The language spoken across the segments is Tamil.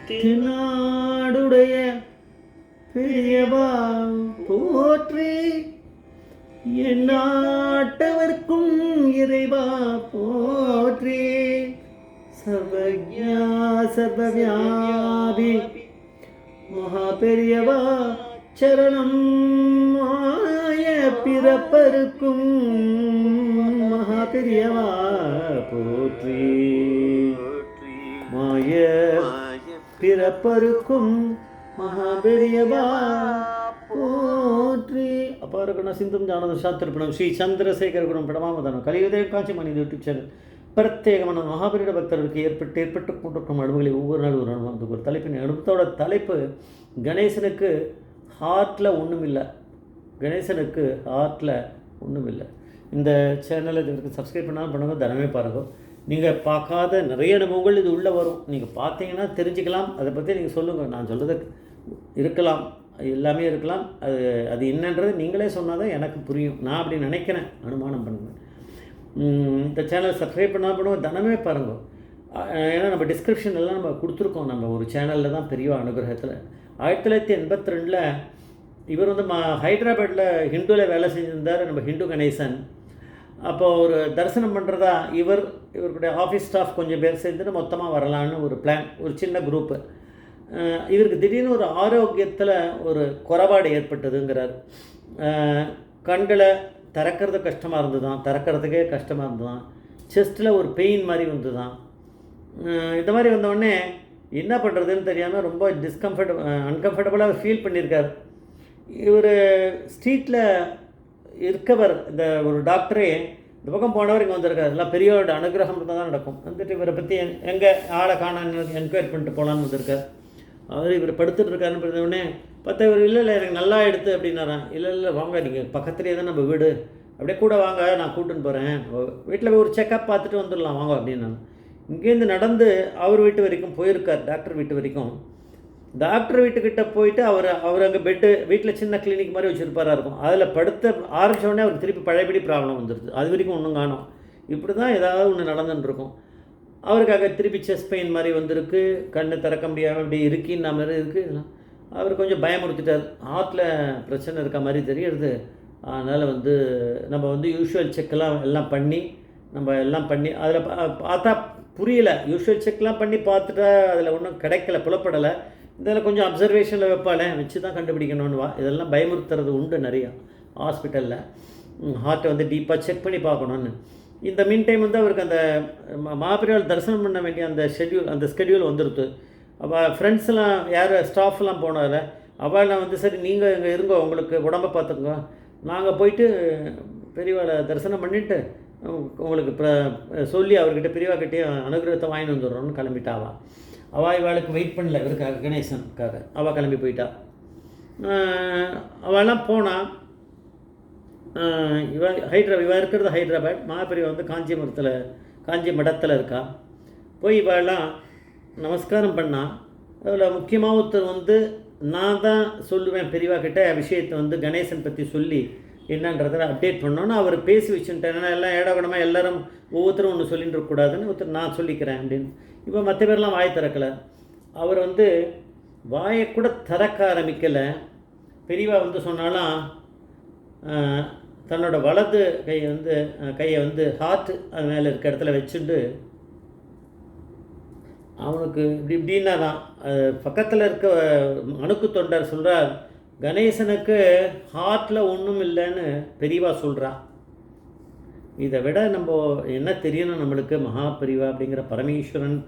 தென்னாடுடைய பெரியவா போற்றி, என் நாட்டவர்க்கும் இறைவா போற்றி, சர்வஜா சர்வவியாபி மகா பெரியவா சரணம், மாய பிறப்பருக்கும் மகா பெரியவா போற்றி, மாய பிறப்பருக்கும் மகா பெரியவா போற்றி. அபார குண சிந்தும் ஞானத சாத்திரப்பணம் ஸ்ரீ சந்திரசேகர குணம் படமாமதானம் கலியுதய காட்சி மனித யூடியூப் சேனல் பிரத்யேகமான மகாபெரிய பக்தர்களுக்கு ஏற்பட்டு கொண்டிருக்கும் அனுபவங்களை ஒவ்வொரு நாள் ஒரு அனுபவம். ஒரு தலைப்பின் அனுபவத்தோட தலைப்பு கணேசனுக்கு ஹார்ட்டில் ஒன்றும் இல்லை. கணேசனுக்கு ஹார்ட்டில் ஒன்றும் இல்லை. இந்த சேனலை இதுக்கு சப்ஸ்கிரைப் பண்ணாலும் பண்ணுங்க, தினமே பாருங்க. நீங்கள் பார்க்காத நிறைய அனுபவங்கள் இது உள்ளே வரும். நீங்கள் பார்த்தீங்கன்னா தெரிஞ்சுக்கலாம். அதை பற்றி நீங்கள் சொல்லுங்கள். நான் சொல்கிறது இருக்கலாம், எல்லாமே இருக்கலாம். அது என்னன்றது நீங்களே சொன்னால் தான் எனக்கு புரியும். நான் அப்படி நினைக்கிறேன், அனுமானம் பண்ணுவேன். இந்த சேனல் சப்ஸ்கிரைப் பண்ணால் பண்ணுவோம், தினமே பாருங்கள். ஏன்னா நம்ம டிஸ்கிரிப்ஷன் எல்லாம் நம்ம கொடுத்துருக்கோம். நம்ம ஒரு சேனலில் தான் பெரிய அனுகிரகத்தில் 1982 இவர் வந்து ஹைதராபாத்தில் ஹிந்துவில் வேலை செஞ்சுருந்தார். நம்ம ஹிந்து கணேசன். அப்போ ஒரு தரிசனம் பண்ணுறதா இவருடைய ஆஃபீஸ் ஸ்டாஃப் கொஞ்சம் பேர் சேர்ந்துட்டு மொத்தமாக வரலான்னு ஒரு பிளான், ஒரு சின்ன குரூப்பு. இவருக்கு திடீர்னு ஒரு ஆரோக்கியத்தில் ஒரு குறைபாடு ஏற்பட்டதுங்கிறார். கண்களை திறக்கிறது கஷ்டமாக இருந்துதான், திறக்கிறதுக்கே கஷ்டமாக இருந்துதான். செஸ்ட்டில் ஒரு பெயின் மாதிரி வந்துதான். இந்த மாதிரி வந்தோடனே என்ன பண்ணுறதுன்னு தெரியாமல் ரொம்ப அன்கம்ஃபர்டபுளாக ஃபீல் பண்ணியிருக்கார். இவர் ஸ்ட்ரீட்டில் இருக்கவர், இந்த ஒரு டாக்டரே இந்த பக்கம் போனவர் இங்கே வந்திருக்கார். எல்லாம் பெரியோட அனுகிரகம் தான் நடக்கும். வந்துட்டு இவரை பற்றி எங்கே ஆளை காணான்னு என்கொயரி பண்ணிட்டு போகலான்னு வந்திருக்கார். இவர் படுத்துட்டு இருக்காருன்னு பார்த்தோடனே பார்த்தா இவர் இல்லை எனக்கு நல்லா எடுத்து அப்படின்னாரான். இல்லை வாங்க, நீங்கள் பக்கத்துலேயே தான் நம்ம வீடு, அப்படியே கூட வாங்க, நான் கூப்பிட்டுன்னு போகிறேன், வீட்டில் போய் ஒரு செக்கப் பார்த்துட்டு வந்துடலாம் வாங்க அப்படின்னு. இங்கேருந்து நடந்து அவர் வீட்டு வரைக்கும் போயிருக்கார், டாக்டர் வீட்டு வரைக்கும். டாக்டர் வீட்டுக்கிட்ட போயிட்டு அவர் அங்கே வீட்டில் சின்ன கிளினிக் மாதிரி வச்சுருப்பாரா இருக்கும். அதில் படுத்த ஆரம்பித்தோடனே அவருக்கு திருப்பி பழையபடி ப்ராப்ளம் வந்துடுது. அது வரைக்கும் ஒன்றும் காணும். இப்படி தான் ஏதாவது ஒன்று நடந்துட்டுருக்கும். அவருக்காக திருப்பி செஸ்ட் பெயின் மாதிரி வந்திருக்கு, கண்ணு திறக்க முடியாமல் இப்படி இருக்கின்ற மாதிரி இருக்குது. இதெல்லாம் அவர் கொஞ்சம் பயமுறுத்திட்டார். ஹார்ட்டில் பிரச்சனை இருக்க மாதிரி தெரியுது. அதனால் நம்ம யூஷுவல் செக்கெல்லாம் எல்லாம் பண்ணி அதில் பார்த்தா புரியல. யூஷுவல் செக்லாம் பண்ணி பார்த்துட்டா அதில் ஒன்றும் கிடைக்கல, புலப்படலை. இதில் கொஞ்சம் அப்சர்வேஷனில் வச்சு தான் கண்டுபிடிக்கணும்னு இதெல்லாம் பயமுறுத்துறது உண்டு நிறையா ஹாஸ்பிட்டலில். ஹார்ட்டை டீப்பாக செக் பண்ணி பார்க்கணுன்னு. இந்த மீன் டைம் அவருக்கு அந்த மாபெரியால் தரிசனம் பண்ண வேண்டிய அந்த ஸ்கெடியூல் வந்துடுது. அவள் ஃப்ரெண்ட்ஸ்லாம் ஸ்டாஃப்லாம் போனார். அவள் சரி நீங்கள் இங்கே இருங்க, உங்களுக்கு உடம்பை பார்த்துங்க, நாங்கள் போயிட்டு பெரியவாளை தரிசனம் பண்ணிவிட்டு உங்களுக்கு சொல்லி அவர்கிட்ட பெரியவாக்கிட்டே அனுகிரகத்தை வாங்கிட்டு வந்துடுறோன்னு கிளம்பிட்டாவா. இவாளுக்கு வெயிட் பண்ணல, இவருக்காக கணேசனுக்காக அவள் கிளம்பி போயிட்டா. அவெல்லாம் போனால் இவ இருக்கிறது ஹைதராபாத். மாபெரியவா காஞ்சி மடத்தில் இருக்கா. போய் இவெல்லாம் நமஸ்காரம் பண்ணால் அதில் முக்கியமாக ஒருத்தர் நான் தான் சொல்லுவேன் பெரியவா கிட்ட விஷயத்தை கணேசன் பற்றி சொல்லி என்னன்றதில் அப்டேட் பண்ணோன்னு அவர் பேசி வச்சுட்டேன். ஏன்னா எல்லாம் ஏடாகூடமாக எல்லோரும் ஒவ்வொருத்தரும் ஒன்று சொல்லிட்டு இருக்கக்கூடாதுன்னு ஒருத்தர் நான் சொல்லிக்கிறேன் அப்படின்னு. இப்போ மற்ற பேர்லாம் வாய் திறக்கலை. அவர் வாயை கூட திறக்க ஆரம்பிக்கலை. பெரியவா சொன்னாலும் தன்னோட வலது கையை ஹார்ட் அது மேலே இருக்க இடத்துல வச்சுட்டு அவனுக்கு இப்படின்னா தான் பக்கத்தில் இருக்க அணுக்கு தொண்டர் சொல்கிறார், கணேசனுக்கு ஹார்ட்டில் ஒன்றும் இல்லைன்னு பெரியவா சொல்கிறா. இதை விட நம்ம என்ன தெரியணும் நம்மளுக்கு? மகா பெரியவா அப்படிங்கிற பரமேஸ்வரன்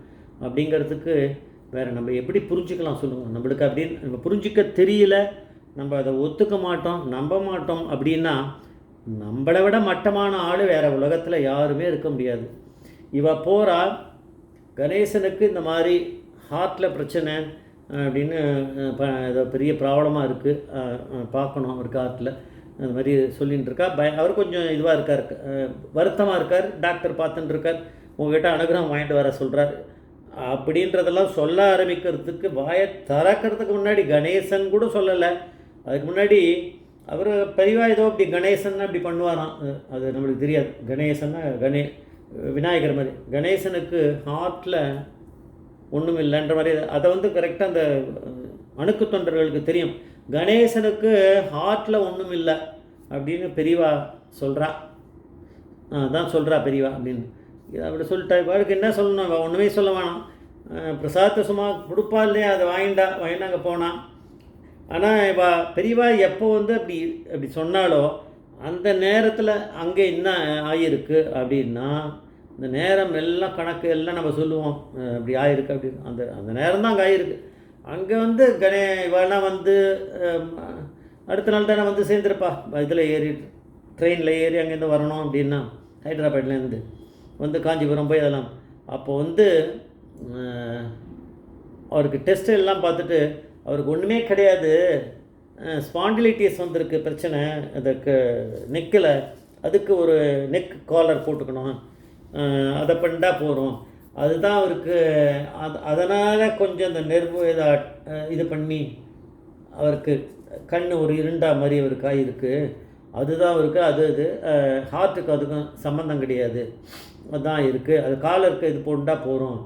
அப்படிங்கிறதுக்கு வேறு நம்ம எப்படி புரிஞ்சுக்கலாம் சொல்லுங்கள்? நம்மளுக்கு அப்படின்னு நம்ம புரிஞ்சிக்க தெரியல, நம்ம அதை ஒத்துக்க மாட்டோம், நம்ப மாட்டோம். அப்படின்னா நம்மளை விட மட்டமான ஆள் வேறு உலகத்தில் யாருமே இருக்க முடியாது. போகிறா கணேசனுக்கு இந்த மாதிரி ஹார்ட்டில் பிரச்சனை அப்படின்னு ஏதோ பெரிய ப்ராப்ளமாக இருக்குது, பார்க்கணும் அவருக்கு ஹார்ட்டில் அந்த மாதிரி சொல்லிகிட்டு இருக்கா. அவர் கொஞ்சம் இதுவாக இருக்கார், வருத்தமாக இருக்கார். டாக்டர் பார்த்துட்டு இருக்கார். உங்கள்கிட்ட அனுகிரகம் வாங்கிட்டு வர சொல்கிறார். அப்படின்றதெல்லாம் சொல்ல ஆரம்பிக்கிறதுக்கு வாயை திறக்கிறதுக்கு முன்னாடி கணேசன் கூட சொல்லலை. அதுக்கு முன்னாடி அவர் பெரியவா ஏதோ அப்படி கணேசன் அப்படி பண்ணுவாராம். அது நம்மளுக்கு தெரியாது. கணேசன்னா விநாயகர் மாதிரி. கணேசனுக்கு ஹார்ட்டில் ஒன்றும் இல்லைன்ற மாதிரி அதை வந்து கரெக்டாக அந்த அணுக்கு தொண்டர்களுக்கு தெரியும். கணேசனுக்கு ஹார்ட்டில் ஒன்றும் இல்லை அப்படின்னு பெரியவா சொல்கிறா. தான் சொல்கிறா பெரியவா அப்படின்னு. அப்படி சொல்லிட்டா இவளுக்கு என்ன சொல்லணும், இவள் ஒன்றுமே சொல்ல வேணாம். பிரசாதத்தை சும்மா கொடுப்பா இல்லையா, அதை வாங்கினாங்க போனான். ஆனால் இப்போ பெரியவா எப்போ வந்து அப்படி சொன்னாலோ அந்த நேரத்தில் அங்கே என்ன ஆகியிருக்கு அப்படின்னா, இந்த நேரம் எல்லாம் கணக்கு எல்லாம் நம்ம சொல்லுவோம் அப்படி ஆகிருக்கு அப்படின்னு. அந்த நேரம் தான் அங்கே ஆகிருக்கு. அங்கே வந்து இவெல்லாம் வந்து அடுத்த நாள் தானே வந்து சேர்ந்துருப்பா. இதில் ஏறி ட்ரெயினில் ஏறி அங்கேருந்து வரணும் அப்படின்னா, ஹைதராபாத்லேருந்து வந்து காஞ்சிபுரம் போய் அதெல்லாம். அப்போ வந்து அவருக்கு டெஸ்ட் எல்லாம் பார்த்துட்டு அவருக்கு ஒன்றுமே கிடையாது, ஸ்பாண்டிலைட்டிஸ் வந்திருக்கு பிரச்சனை, அதுக்கு நெக்கில், அதுக்கு ஒரு நெக் காலர் போட்டுக்கணும், அதை பண்ணிட்டா போகிறோம். அதுதான் அவருக்கு அதனால் கொஞ்சம் அந்த நெர்வு இது பண்ணி அவருக்கு கண் ஒரு இருண்டா மாதிரி அவருக்கு ஆகிருக்கு. அதுதான் அவருக்கு அது ஹார்ட்டுக்கு அதுக்கும் சம்மந்தம் கிடையாது, அதுதான் இருக்குது. அது காலருக்கு இது போட்டால் போகிறோம்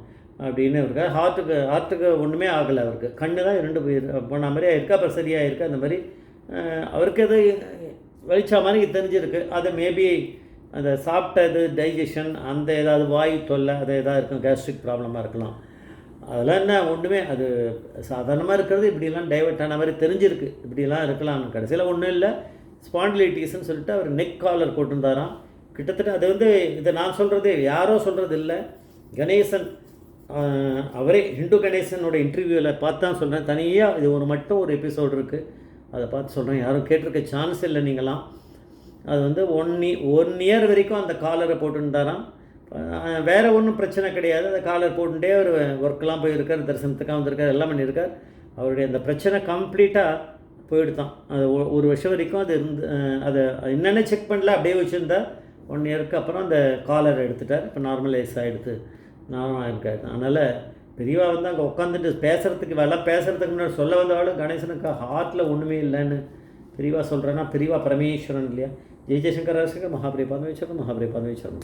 அப்படின்னு அவருக்கு. ஹார்ட்டுக்கு ஒன்றுமே ஆகலை, அவருக்கு கண்ணு தான் இரண்டு போன மாதிரியாக இருக்கா. அப்புறம் சரியாக இருக்குது. அந்த மாதிரி அவருக்கு எது வெளிச்சா மாதிரி தெரிஞ்சிருக்கு. அது மேபி அந்த சாப்பிட்டது டைஜஷன், அந்த ஏதாவது வாயு தொல்லை, அது எதாவது இருக்கும், கேஸ்ட்ரிக் ப்ராப்ளமாக இருக்கலாம். அதெல்லாம் என்ன ஒன்றுமே அது சாதாரணமாக இருக்கிறது. இப்படிலாம் டைவர்ட் ஆன மாதிரி தெரிஞ்சிருக்கு, இப்படிலாம் இருக்கலாம். கடைசியில் ஒன்றும் இல்லை, ஸ்பாண்டிலைட்டிஸ்ன்னு சொல்லிட்டு அவர் நெக் காலர் போட்டிருந்தாராம். கிட்டத்தட்ட அது வந்து இதை நான் சொல்கிறது யாரோ சொல்கிறது இல்லை, கணேசன் அவரே ஹிந்து கணேசனோட இன்டர்வியூவில் பார்த்து தான் சொல்கிறேன். தனியாக இது ஒரு எபிசோடு இருக்குது, அதை பார்த்து சொல்கிறேன். யாரும் கேட்டிருக்க சான்ஸ் இல்லை நீங்களாம். அது வந்து 1 இயர் வரைக்கும் அந்த காலரை போட்டுருந்தாராம். வேறு ஒன்றும் பிரச்சனை கிடையாது. அந்த காலர் போட்டுட்டே அவர் ஒர்க்கெலாம் போயிருக்கார், தரிசனத்துக்காக வந்திருக்கார், எல்லாம் பண்ணியிருக்கார். அவருடைய அந்த பிரச்சனை கம்ப்ளீட்டாக போயிடுதான். அது 1 வருஷம் வரைக்கும் அது அதை என்னென்ன செக் பண்ணல, அப்படியே வச்சுருந்தா 1 இயருக்கு அப்புறம் அந்த காலரை எடுத்துட்டார். இப்போ நார்மலைஸ் ஆகிடுது, நார்மலாக இருக்காரு. அதனால் பெரியவா வந்து அங்கே உட்காந்துட்டு பேசுகிறதுக்கு முன்னாடி சொல்ல வந்தவாள் கணேசனுக்கு ஹார்ட்டில் ஒன்றுமே இல்லைன்னு பெரியவா சொல்கிறேன்னா, பெரியவா பரமேஸ்வரன் இல்லையா. ஜெய் ஜெய்சங்கர் மகாபிரிய பாதமேஸ்வரன்.